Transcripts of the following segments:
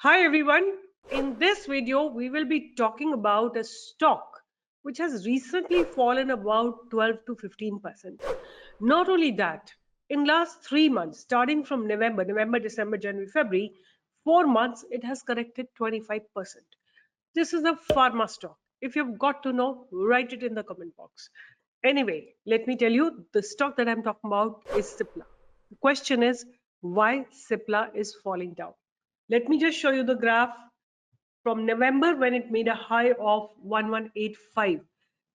Hi everyone. In this video, we will be talking about a stock which has recently fallen about 12 to 15%. Not only that, in last 3 months, starting from November, December, January, February, 4 months, it has corrected 25%. This is a pharma stock. If you've got to know, write it in the comment box. Anyway, let me tell you, the stock that I'm talking about is Cipla. The question is, why Cipla is falling down? Let me just show you the graph from November when it made a high of 1185.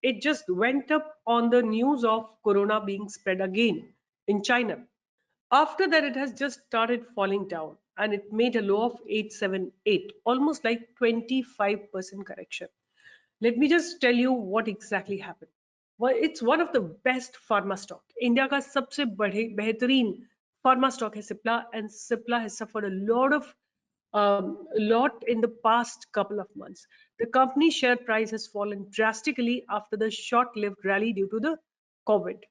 It just went up on the news of Corona being spread again in China. After that, it has just started falling down and it made a low of 878, almost like 25% correction. Let me just tell you what exactly happened. Well, it's one of the best pharma stock. India का सबसे बड़े बेहतरीन pharma stock है Cipla, and Cipla has suffered a lot in the past couple of months. The company's share price has fallen drastically after the short-lived rally due to the COVID.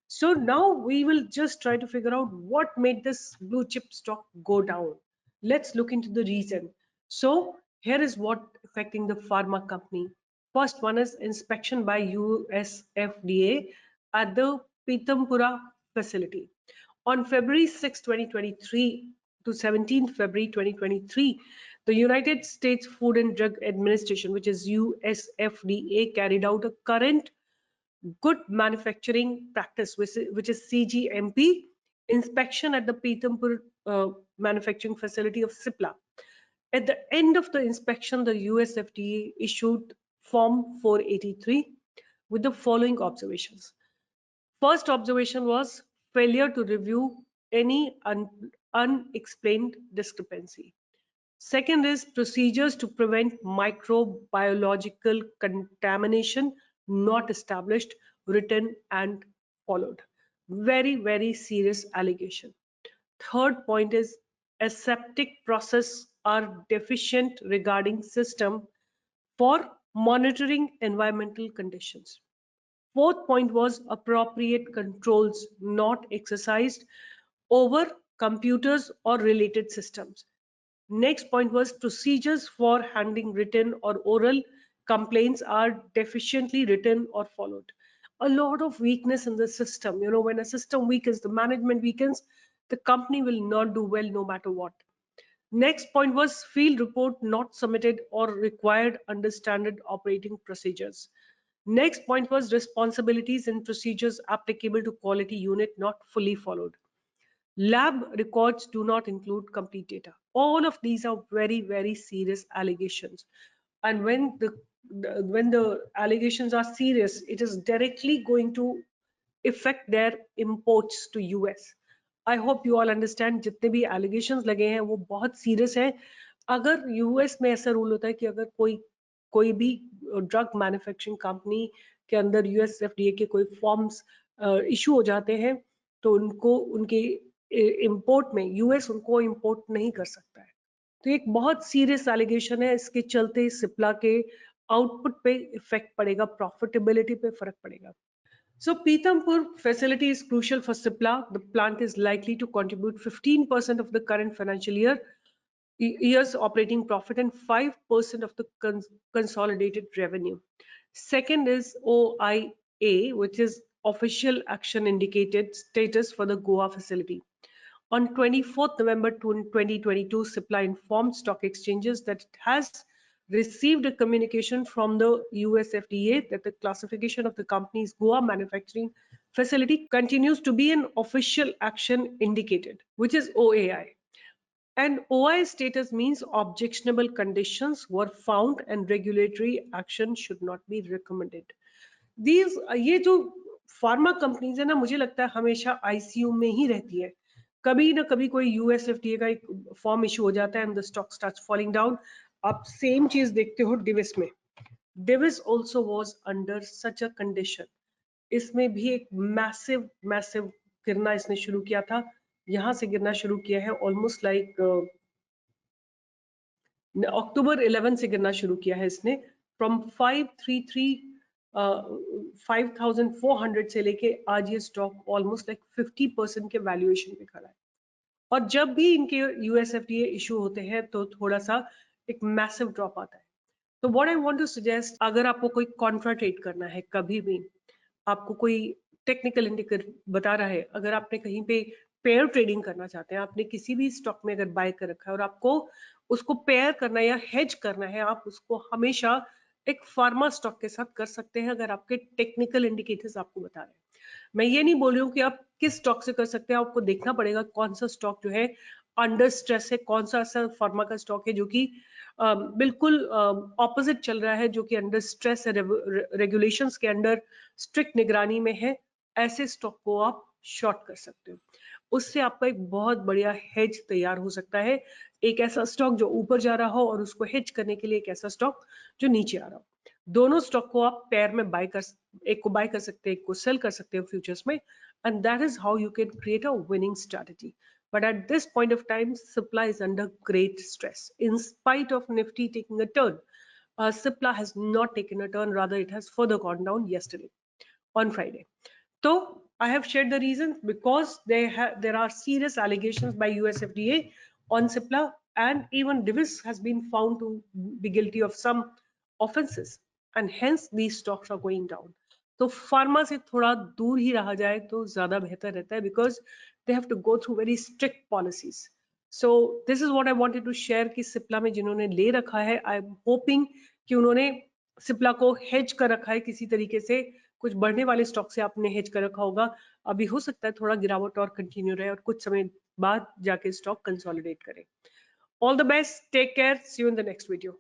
So now we will just try to figure out what made this blue chip stock go down. Let's look into the reason. So here is what affecting the pharma company. First one is inspection by US FDA at the Pitampura facility. On February 6, 2023 to 17th February 2023, the United States Food and Drug Administration, which is US FDA, carried out a current good manufacturing practice, which is CGMP, inspection at the Pitampur manufacturing facility of Cipla. At the end of the inspection, the US FDA issued Form 483 with the following observations. First observation was failure to review any unexplained discrepancy. Second is procedures to prevent microbiological contamination not established, written and followed. Very, very serious allegation. Third point is aseptic process are deficient regarding system for monitoring environmental conditions. Fourth point was appropriate controls not exercised over computers or related systems. Next point was procedures for handling written or oral complaints are deficiently written or followed. A lot of weakness in the system. You know, when a system weakens, the management weakens, the company will not do well no matter what. Next point was field report not submitted or required under standard operating procedures. Next point was responsibilities and procedures applicable to quality unit not fully followed. Lab records do not include complete data. All of these are very, very serious allegations. And when the allegations are serious, it is directly going to affect their imports to US. I hope you all understand जितने भी allegations लगे हैं वो बहुत serious हैं. अगर US में ऐसा रूल होता है कि अगर कोई भी ड्रग मैन्युफैक्चरिंग कंपनी के अंदर US FDA के कोई फॉर्म्स इशू हो जाते हैं तो उनको उनके इंपोर्ट में US उनको इंपोर्ट नहीं कर सकता है. तो एक बहुत सीरियस एलिगेशन है. इसके चलते सिप्ला के आउटपुट पे इफेक्ट पड़ेगा, प्रॉफिटेबिलिटी पे फर्क पड़ेगा. So Pitampur facility is crucial for Cipla. The plant is likely to contribute 15% of the current financial year's operating profit and 5% of the consolidated revenue. Second is OIA, which is official action indicated status for the Goa facility. On 24th November 2022, Cipla informed stock exchanges that it has received a communication from the US FDA that the classification of the company's Goa manufacturing facility continues to be an official action indicated, which is OAI. And OAI status means objectionable conditions were found and regulatory action should not be recommended. These ये जो pharma companies है ना, मुझे लगता है हमेशा ICU में ही रहती है. कभी ना कभी कोई यूएसएफडीए का एक फॉर्म इशू हो जाता है and the stock starts falling down. आप सेम चीज देखते हो डिविस में. Divis also was under such a condition. इसमें भी एक मैसिव मैसिव गिरना इसने शुरू किया था. यहाँ से गिरना शुरू किया है ऑलमोस्ट लाइक अक्टूबर 11 से गिरना शुरू किया है इसने. फ्रॉम 5,400 से लेके आज ये स्टॉक ऑलमोस्ट लाइक 50% के वैल्यूएशन पे खड़ा है. और जब भी इनके यूएसएफडीए इशू होते हैं तो थोड़ा सा एक मैसिव ड्रॉप आता है। तो what I want to suggest, अगर आपको कोई कॉन्ट्रा ट्रेड करना है, कभी भी आपको कोई टेक्निकल इंडिकेटर बता रहा है, अगर आपने कहीं पे पेयर ट्रेडिंग करना चाहते हैं, आपने किसी भी स्टॉक में अगर बाय कर रखा है और आपको उसको पेयर करना है या हेज करना है, आप उसको हमेशा एक फार्मा स्टॉक के साथ कर सकते हैं अगर आपके टेक्निकल इंडिकेटर्स आपको बता रहे हैं। मैं ये नहीं बोल रही हूँ कि आप किस स्टॉक से कर सकते हैं, आपको देखना पड़ेगा कौन सा स्टॉक जो है अंडर स्ट्रेस है, कौन सा ऐसा फार्मा का स्टॉक है जो कि बिल्कुल ऑपोजिट चल रहा है, जो कि अंडर स्ट्रेस है, रेगुलेशंस के अंडर स्ट्रिक्ट निगरानी में है। ऐसे स्टॉक को आप शॉर्ट कर सकते हो, उससे आपका एक बहुत बढ़िया हेज तैयार हो सकता है। एक ऐसा स्टॉक जो ऊपर जा रहा हो और उसको हेज करने के लिए एक ऐसा स्टॉक जो नीचे आ रहा हो। दोनों स्टॉक को आप पेयर में बाय कर, एक को बाय कर सकते हैं, एक को सेल कर सकते हो फ्यूचर्स में, and that is how you can create a winning strategy. But at this point of time, supply is under great stress. In spite of Nifty taking a turn, supply has not taken a turn. Rather, it has further gone down yesterday, on Friday. So I have shared the reasons because there are serious allegations by USFDA on Cipla, and even Divis has been found to be guilty of some offenses, and hence these stocks are going down. तो pharma से थोड़ा दूर ही रहा जाए तो ज्यादा बेहतर रहता है, because they have to go through very strict policies. So this is what I wanted to share कि सिप्ला में जिन्होंने ले रखा है, आई एम होपिंग कि उन्होंने सिप्ला को हेज कर रखा है किसी तरीके से, कुछ बढ़ने वाले स्टॉक से आपने हेज कर रखा होगा. अभी हो सकता है थोड़ा गिरावट और कंटिन्यू रहे और कुछ समय बाद जाके स्टॉक कंसोलिडेट करे. All the best, take care, see you in the next video.